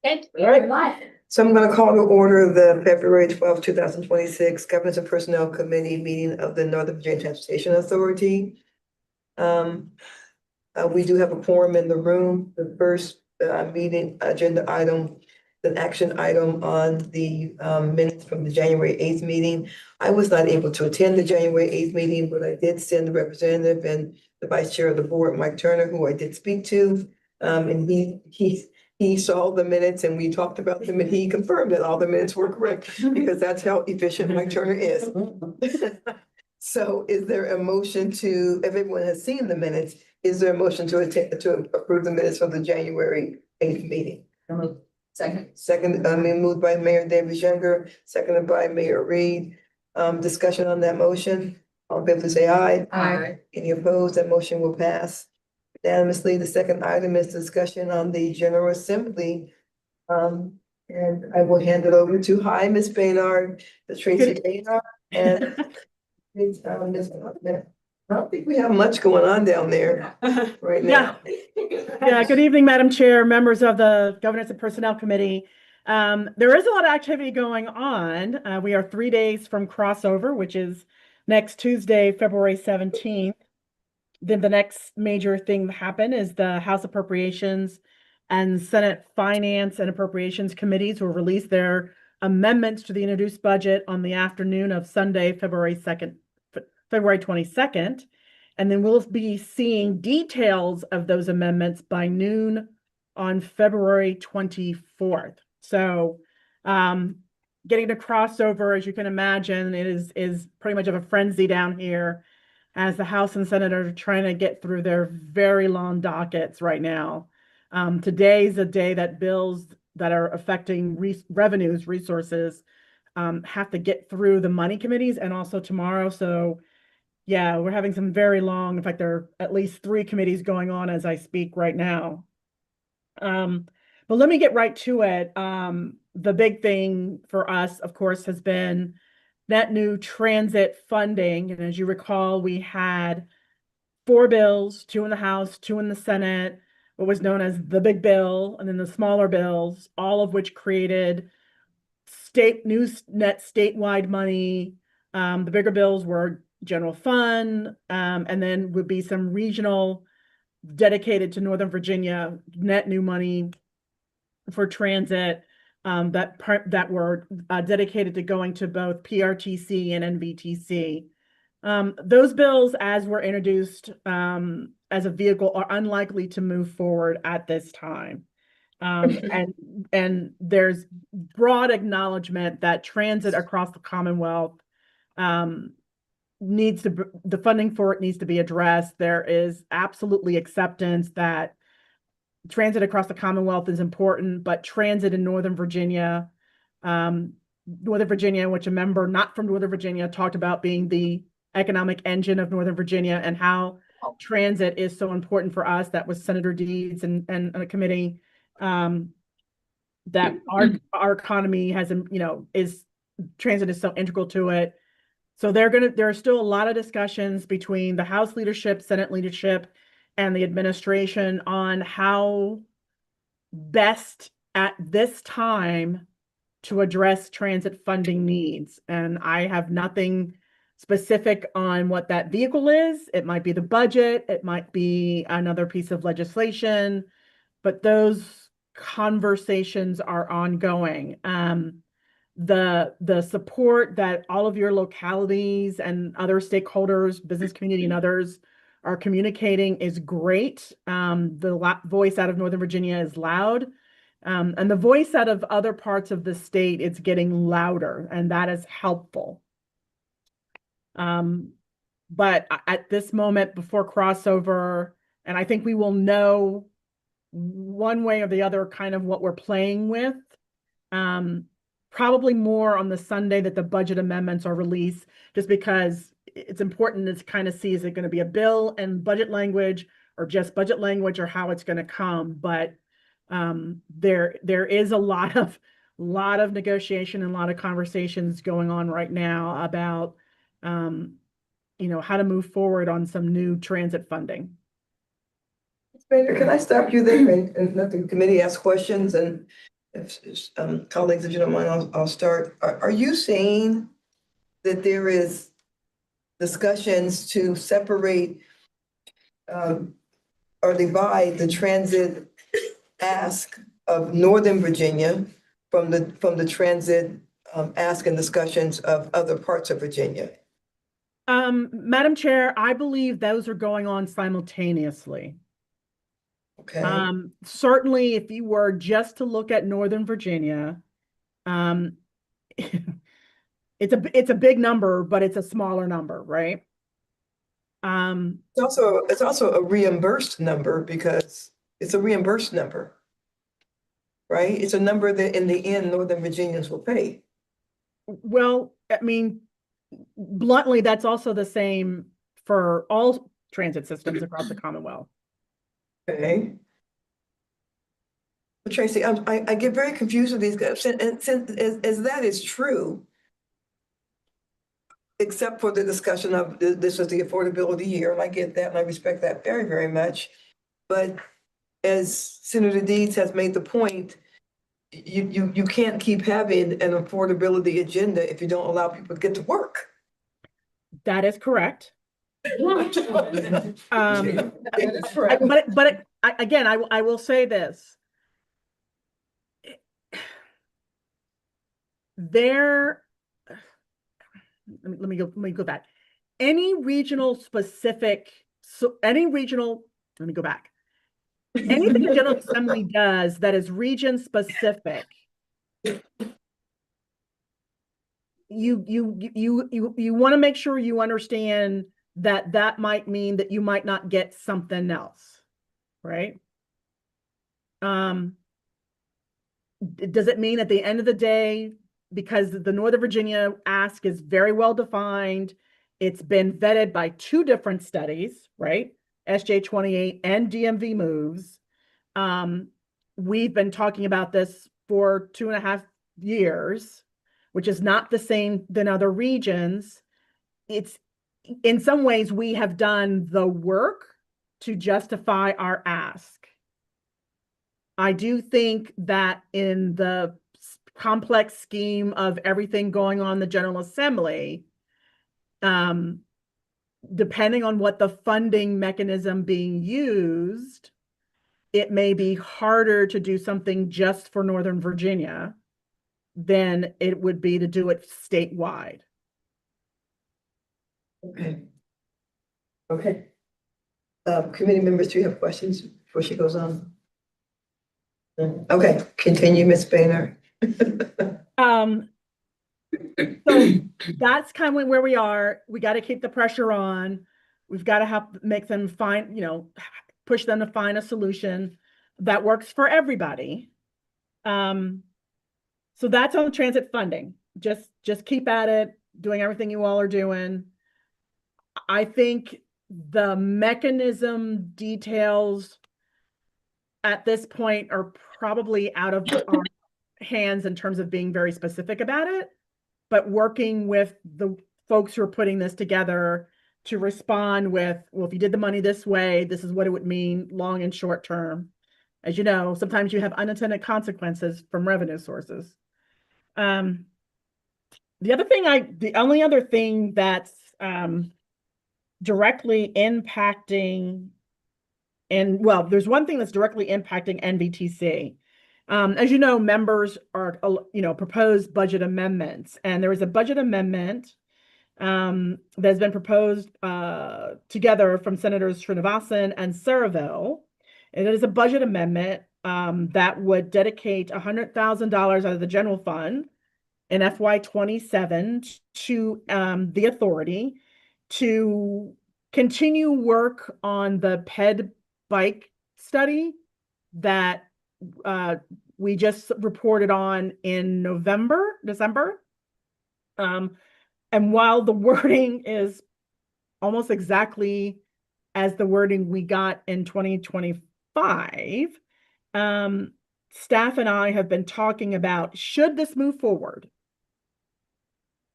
Okay. All right. So I'm going to call to order the February 12th, 2026 Governance and Personnel Committee meeting of the Northern Virginia Transportation Authority. We do have a quorum in the room. The first meeting agenda item, an action item on the minutes from the January 8th meeting. I was not able to attend the January 8th meeting, but I did send the representative and the vice chair of the board, Mike Turner, who I did speak to. And he saw the minutes and we talked about them and he confirmed that all the minutes were correct because that's how efficient Mike Turner is. So is there a motion to, if everyone has seen the minutes, is there a motion to approve the minutes from the January 8th meeting? Second, moved by Mayor Davis Younger, seconded by Mayor Reed. Discussion on that motion. All in favor, please say aye. Aye. Any opposed? That motion will pass unanimously. The second item is discussion on the General Assembly. And I will hand it over to, hi, Ms. Baynard, the Tracy Baynard, and Ms. I don't think we have much going on down there right now. Yeah, good evening, Madam Chair, members of the Governance and Personnel Committee. There is a lot of activity going on. We are 3 days from crossover, which is next Tuesday, February 17th. Then the next major thing to happen is the House Appropriations and Senate Finance and Appropriations Committees will release their amendments to the introduced budget on the afternoon of Sunday, February 22nd. And then we'll be seeing details of those amendments by noon on February 24th. So getting to crossover, as you can imagine, it is pretty much of a frenzy down here as the House and Senate are trying to get through their very long dockets right now. Today's a day that bills that are affecting revenues, resources, have to get through the money committees and also tomorrow. So yeah, we're having some very long, in fact, there are at least 3 committees going on as I speak right now. But let me get right to it. The big thing for us, of course, has been net new transit funding. And as you recall, we had 4 bills, 2 in the House, 2 in the Senate, what was known as the big bill, and then the smaller bills, all of which created new net statewide money. The bigger bills were general fund, and then would be some regional dedicated to Northern Virginia net new money for transit that were dedicated to going to both PRTC and NVTC. Those bills, as were introduced as a vehicle, are unlikely to move forward at this time. And there's broad acknowledgement that transit across the Commonwealth the funding for it needs to be addressed. There is absolutely acceptance that transit across the Commonwealth is important, but transit in Northern Virginia, which a member not from Northern Virginia talked about being the economic engine of Northern Virginia and how transit is so important for us. That was Senator Deeds and a committee that our economy has, transit is so integral to it. So there are still a lot of discussions between the House leadership, Senate leadership, and the administration on how best at this time to address transit funding needs. And I have nothing specific on what that vehicle is. It might be the budget, it might be another piece of legislation, but those conversations are ongoing. The support that all of your localities and other stakeholders, business community and others are communicating is great. The voice out of Northern Virginia is loud. And the voice out of other parts of the state is getting louder, and that is helpful. But at this moment before crossover, and I think we will know one way or the other kind of what we're playing with, probably more on the Sunday that the budget amendments are released, just because it's important to kind of see, is it going to be a bill and budget language or just budget language, or how it's going to come. But there is a lot of negotiation and a lot of conversations going on right now about how to move forward on some new transit funding. Can I stop you there and let the committee ask questions? And Colleagues, if you don't mind, I'll start. Are you saying that there is discussions to separate or divide the transit ask of Northern Virginia from the transit ask and discussions of other parts of Virginia? Madam Chair, I believe those are going on simultaneously. Okay, Certainly, if you were just to look at Northern Virginia, um, it's a big number, but it's a smaller number, right? it's also a reimbursed number because it's a reimbursed number, right? It's a number that in the end, Northern Virginians will pay. Well, I mean, bluntly, that's also the same for all transit systems across the Commonwealth. Okay. But Tracy, I get very confused with these guys, and since as that is true, except for the discussion of this was the affordability year, and I get that, and I respect that very, very much. But as Senator Deeds has made the point, you can't keep having an affordability agenda if you don't allow people to get to work. That is correct. That is correct. Again, I will say this. Let me go back. Any regional, let me go back. Anything the General Assembly does that is region specific, you want to make sure you understand that might mean that you might not get something else, right? Does it mean at the end of the day, because the Northern Virginia ask is very well defined, it's been vetted by two different studies, right? SJ28 and DMV moves. We've been talking about this for 2.5 years, which is not the same than other regions. It's in some ways we have done the work to justify our ask. I do think that in the complex scheme of everything going on in the General Assembly, depending on what the funding mechanism being used, it may be harder to do something just for Northern Virginia than it would be to do it statewide. Okay. Okay. Committee members, do you have questions before she goes on? Okay, continue, Ms. Boehner. So that's kind of where we are. We got to keep the pressure on. We've got to make them find, push them to find a solution that works for everybody. So that's on transit funding. Just keep at it, doing everything you all are doing. I think the mechanism details at this point are probably out of our hands in terms of being very specific about it, but working with the folks who are putting this together to respond with, well, if you did the money this way, this is what it would mean long and short term. As you know, sometimes you have unintended consequences from revenue sources. The only other thing that's directly impacting, there's one thing that's directly impacting NVTC. As you know, members are, proposed budget amendments, and there is a budget amendment that's been proposed together from Senators Srinivasan and Saraville. And it is a budget amendment that would dedicate $100,000 out of the general fund in FY27 to the authority to continue work on the PED bike study that we just reported on in December. And while the wording is almost exactly as the wording we got in 2025, staff and I have been talking about, should this move forward?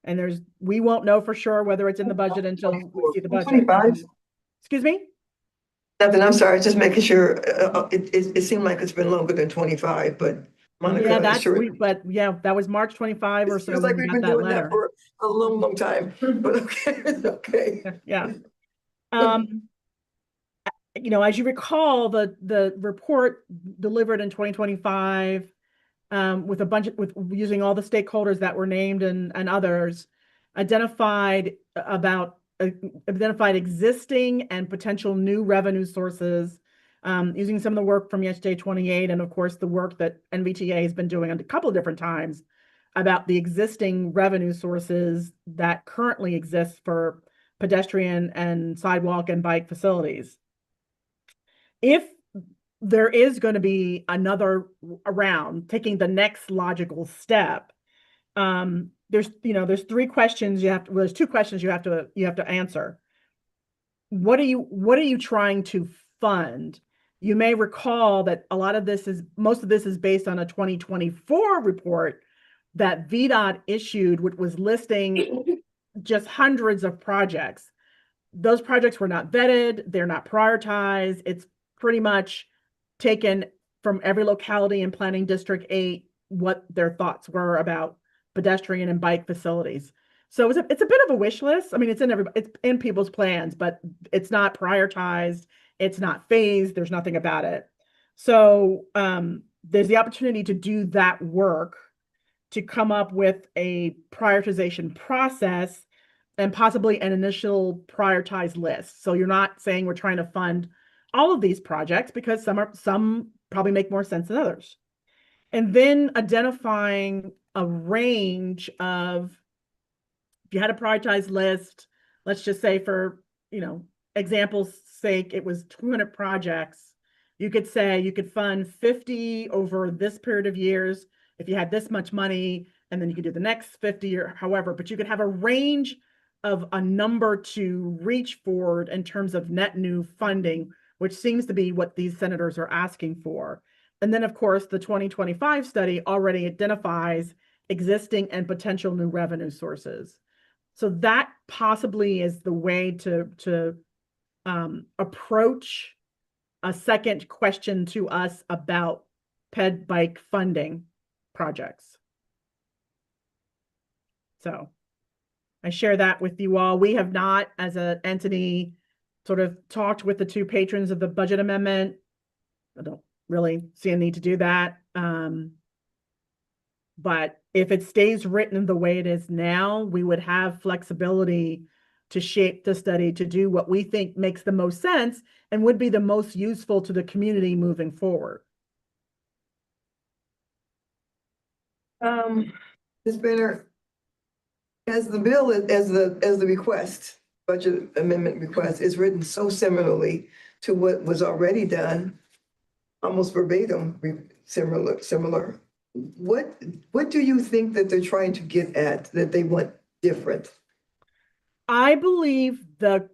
And we won't know for sure whether it's in the budget until we see the budget. 25? Excuse me? Nothing, I'm sorry, just making sure, it seemed like it's been longer than 25, but Monica, Yeah, I'm that's, sure. but yeah, that was March 25 or It so feels when like we we've got been that doing that letter. for a long, long time, but okay, it's okay. Yeah. Um, as you recall, the report delivered in 2025, with a bunch with using all the stakeholders that were named and others, identified about identified existing and potential new revenue sources, using some of the work from yesterday 28, and of course the work that NVTA has been doing a couple of different times about the existing revenue sources that currently exist for pedestrian and sidewalk and bike facilities. If there is going to be another round, taking the next logical step, there's three questions you have to, well, there's two questions you have to answer. What are you trying to fund? You may recall that most of this is based on a 2024 report that VDOT issued, which was listing just hundreds of projects. Those projects were not vetted, they're not prioritized. It's pretty much taken from every locality in Planning District 8 what their thoughts were about pedestrian and bike facilities. So it's a bit of a wish list. I mean, it's in people's plans, but it's not prioritized, it's not phased, there's nothing about it. So there's the opportunity to do that work, to come up with a prioritization process and possibly an initial prioritized list. So you're not saying we're trying to fund all of these projects, because some probably make more sense than others. And then identifying a range of, if you had a prioritized list, let's just say for, example's sake, it was 200 projects. You could say you could fund 50 over this period of years if you had this much money, and then you could do the next 50 or however, but you could have a range of a number to reach forward in terms of net new funding, which seems to be what these senators are asking for. And then, of course, the 2025 study already identifies existing and potential new revenue sources. So that possibly is the way to approach a second question to us about ped bike funding projects. So I share that with you all. We have not, as an entity, sort of talked with the two patrons of the budget amendment. I don't really see a need to do that. But if it stays written the way it is now, we would have flexibility to shape the study to do what we think makes the most sense and would be the most useful to the community moving forward. Ms. Banner, as the bill, as the request, budget amendment request is written so similarly to what was already done, almost verbatim, similar. What do you think that they're trying to get at, that they want different? I believe the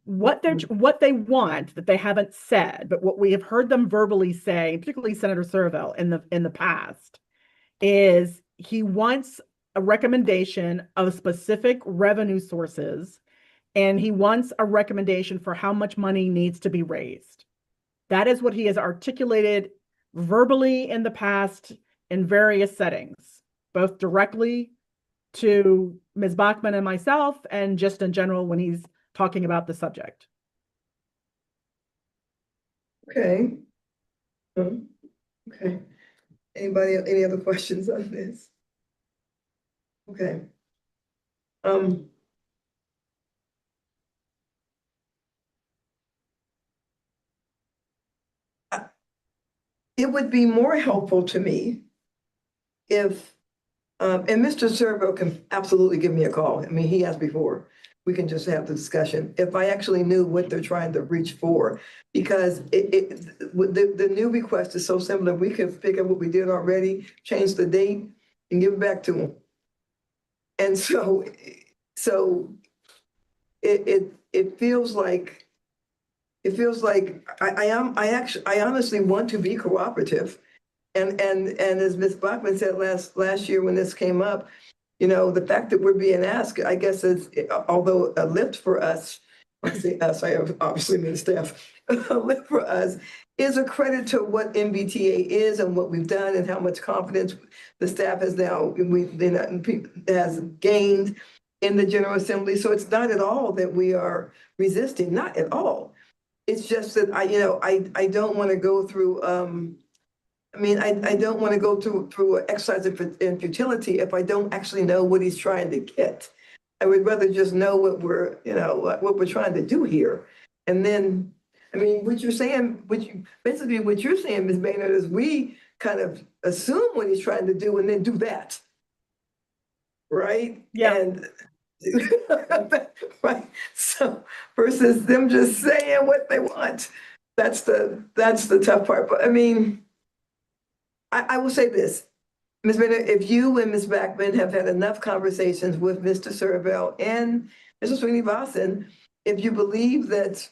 what they want, that they haven't said, but what we have heard them verbally say, particularly Senator Serville in the past, is he wants a recommendation of specific revenue sources, and he wants a recommendation for how much money needs to be raised. That is what he has articulated verbally in the past in various settings, both directly to Ms. Bachman and myself, and just in general when he's talking about the subject. Okay. Okay. Any other questions on this? Okay. It would be more helpful to me if, and Mr. Servo can absolutely give me a call. I mean, he has before. We can just have the discussion. If I actually knew what they're trying to reach for, because the new request is so similar, we could pick up what we did already, change the date, and give it back to them. And so it feels like I honestly want to be cooperative. And as Ms. Bachman said last year when this came up, the fact that we're being asked, I guess, is, although a lift for us, I say us, I have obviously mean staff, live for us, is a credit to what NVTA is and what we've done and how much confidence the staff has now, has gained in the General Assembly. So it's not at all that we are resisting, not at all. It's just that I don't want to go through, I don't want to go through an exercise in futility if I don't actually know what he's trying to get. I would rather just know what we're trying to do here. And then, what you're saying, basically what you're saying, Ms. Maynard, is we kind of assume what he's trying to do and then do that. Right? Yeah. And right. So versus them just saying what they want. That's the tough part. But I will say this, Ms. Maynard, if you and Ms. Backman have had enough conversations with Mr. Serval and Mr. Srinivasan, if you believe that,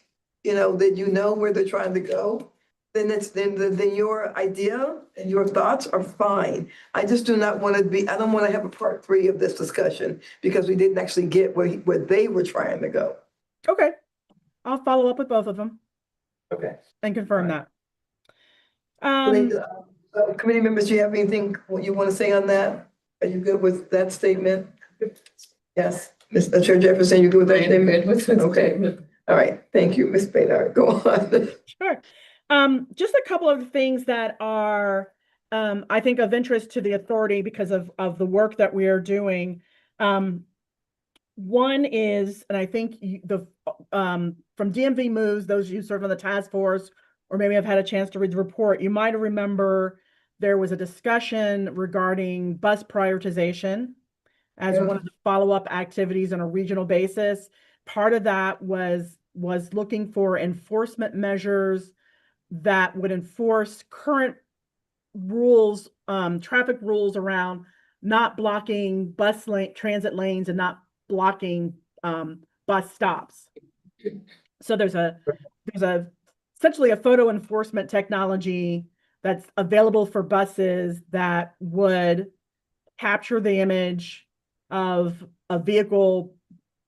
that you know where they're trying to go, then then your idea and your thoughts are fine. I just do not want to I don't want to have a part 3 of this discussion because we didn't actually get where they were trying to go. Okay. I'll follow up with both of them. Okay. And confirm All that. Committee members, do you have anything you want to say on that? Are you good with that statement? Yes, Mr. Chair Jefferson, you good with that statement? Good with that Okay. statement. All right, thank you, Ms. Baynard. Go on. Sure. Just a couple of things that are, I think, of interest to the authority because of the work that we are doing. One is, and I think from DMV Moves, those of you serve on the task force, or maybe have had a chance to read the report, you might remember there was a discussion regarding bus prioritization as one of the follow-up activities on a regional basis. Part of that was looking for enforcement measures that would enforce current rules, traffic rules around not blocking transit lanes and not blocking bus stops. So there's essentially a photo enforcement technology that's available for buses that would capture the image of a vehicle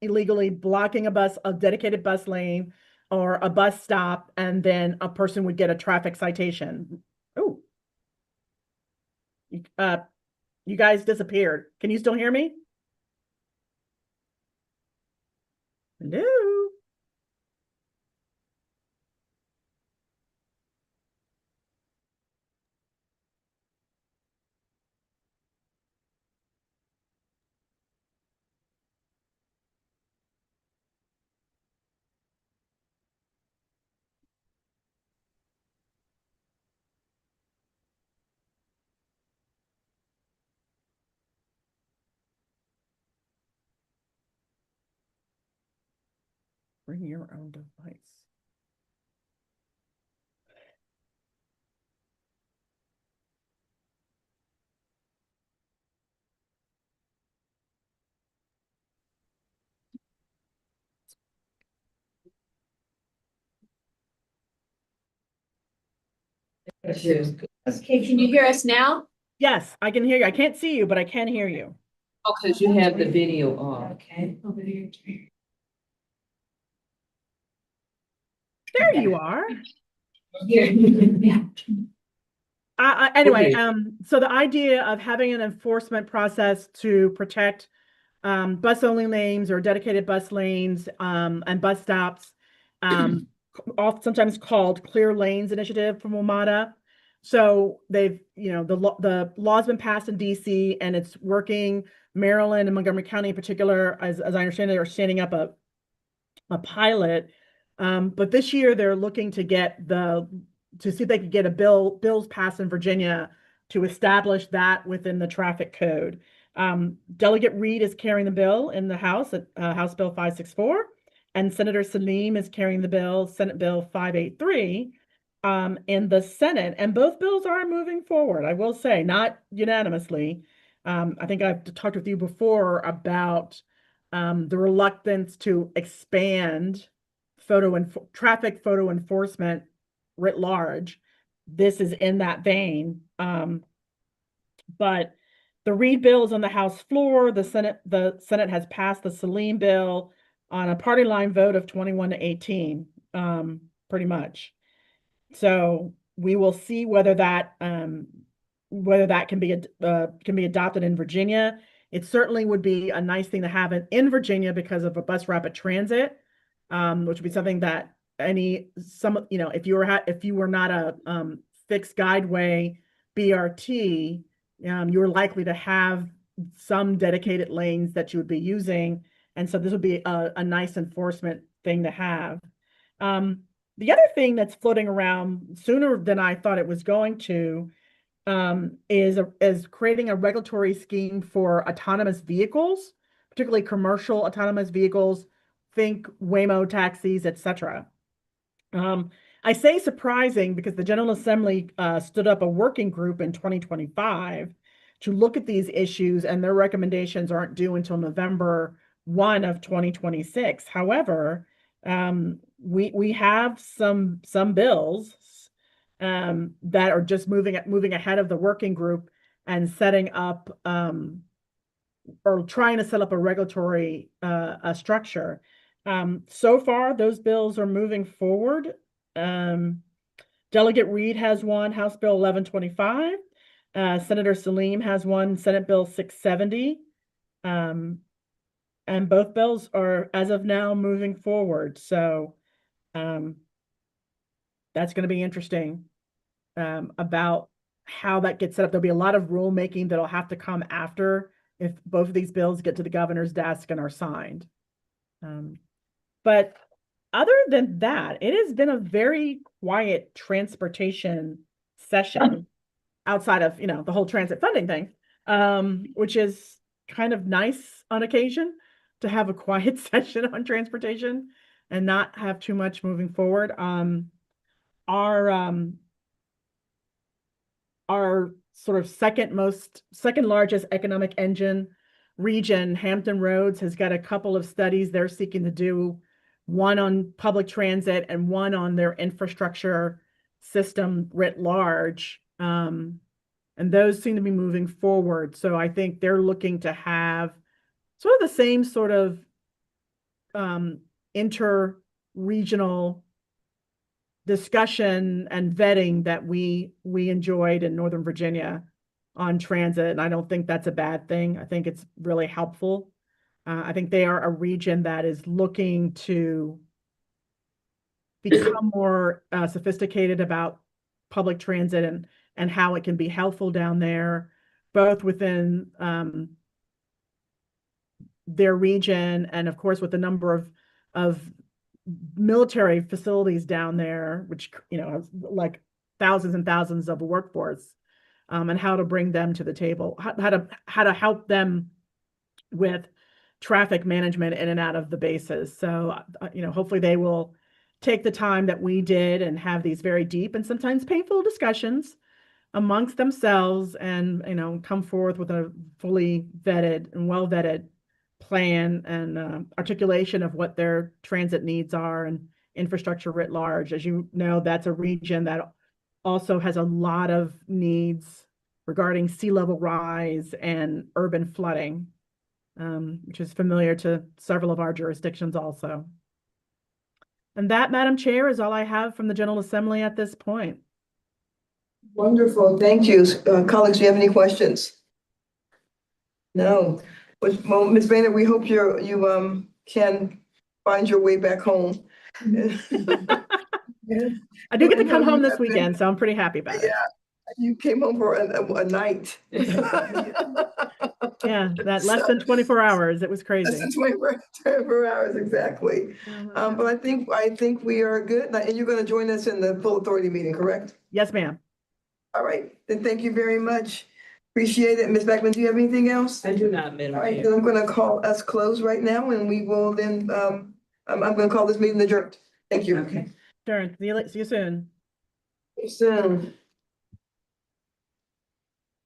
illegally blocking a dedicated bus lane or a bus stop, and then a person would get a traffic citation. Oh, you guys disappeared. Can you still hear me? Hello? Bring your own device. Okay, can you hear us now? Yes, I can hear you. I can't see you, but I can hear you. Oh, because you have the video on. Okay. There you are. Yeah. Anyway, Okay. so the idea of having an enforcement process to protect bus only lanes or dedicated bus lanes and bus stops, sometimes called Clear Lanes Initiative from WMATA. So they've, the law's been passed in DC and it's working. Maryland and Montgomery County in particular, as I understand it, are standing up a pilot. But this year they're looking to see if they could get bills passed in Virginia to establish that within the traffic code. Delegate Reed is carrying the bill in the House at House Bill 564, and Senator Salim is carrying the bill, Senate Bill 583, in the Senate. And both bills are moving forward, I will say, not unanimously. I think I've talked with you before about the reluctance to expand traffic photo enforcement writ large. This is in that vein. But the Reid bill is on the House floor. The Senate has passed the Salim bill. on a party line vote of 21-18, pretty much. So we will see whether that can be adopted in Virginia. It certainly would be a nice thing to have in Virginia because of a bus rapid transit, which would be something that if you were not a fixed guideway BRT, you were likely to have some dedicated lanes that you would be using. And so this would be a nice enforcement thing to have. The other thing that's floating around sooner than I thought it was going to is creating a regulatory scheme for autonomous vehicles, particularly commercial autonomous vehicles, think Waymo taxis, etc. I say surprising because the General Assembly stood up a working group in 2025 to look at these issues, and their recommendations aren't due until November 1 of 2026. However, we have some bills that are just moving ahead of the working group and setting up or trying to set up a regulatory structure. So far, those bills are moving forward. Delegate Reed has one, House Bill 1125. Senator Salim has one, Senate Bill 670. And both bills are, as of now, moving forward. So that's going to be interesting about how that gets set up. There'll be a lot of rulemaking that'll have to come after if both of these bills get to the governor's desk and are signed. But other than that, it has been a very quiet transportation session outside of, the whole transit funding thing, which is kind of nice on occasion to have a quiet session on transportation and not have too much moving forward. Our sort of second largest economic engine region, Hampton Roads, has got a couple of studies they're seeking to do, one on public transit and one on their infrastructure system writ large. And those seem to be moving forward. So I think they're looking to have sort of the same sort of inter-regional discussion and vetting that we enjoyed in Northern Virginia on transit. And I don't think that's a bad thing. I think it's really helpful. I think they are a region that is looking to become more sophisticated about public transit and how it can be helpful down there, both within their region and, of course, with the number of military facilities down there, which, like thousands and thousands of workforce, and how to bring them to the table, how to help them with traffic management in and out of the bases. So, hopefully they will take the time that we did and have these very deep and sometimes painful discussions amongst themselves and, come forth with a fully vetted and well vetted plan and articulation of what their transit needs are and infrastructure writ large. As you know, that's a region that also has a lot of needs regarding sea level rise and urban flooding, which is familiar to several of our jurisdictions also. And that, Madam Chair, is all I have from the General Assembly at this point. Wonderful, thank you. Colleagues, do you have any questions? No. Well, Ms. Boehner, we hope you can find your way back home. I do get to come home this weekend, so I'm pretty happy about it. Yeah, you came home for a night. Yeah, that less than 24 hours. It was crazy. Less than 24 hours, exactly. But I think we are good. And you're going to join us in the full authority meeting, correct? Yes, ma'am. All right, then thank you very much. Appreciate it. Ms. Beckman, do you have anything else? I do not, Madam All right, Chair. then I'm going to call us closed right now, and we will then, I'm going to call this meeting adjourned. Thank you. Okay. Sure. See you soon. See you soon.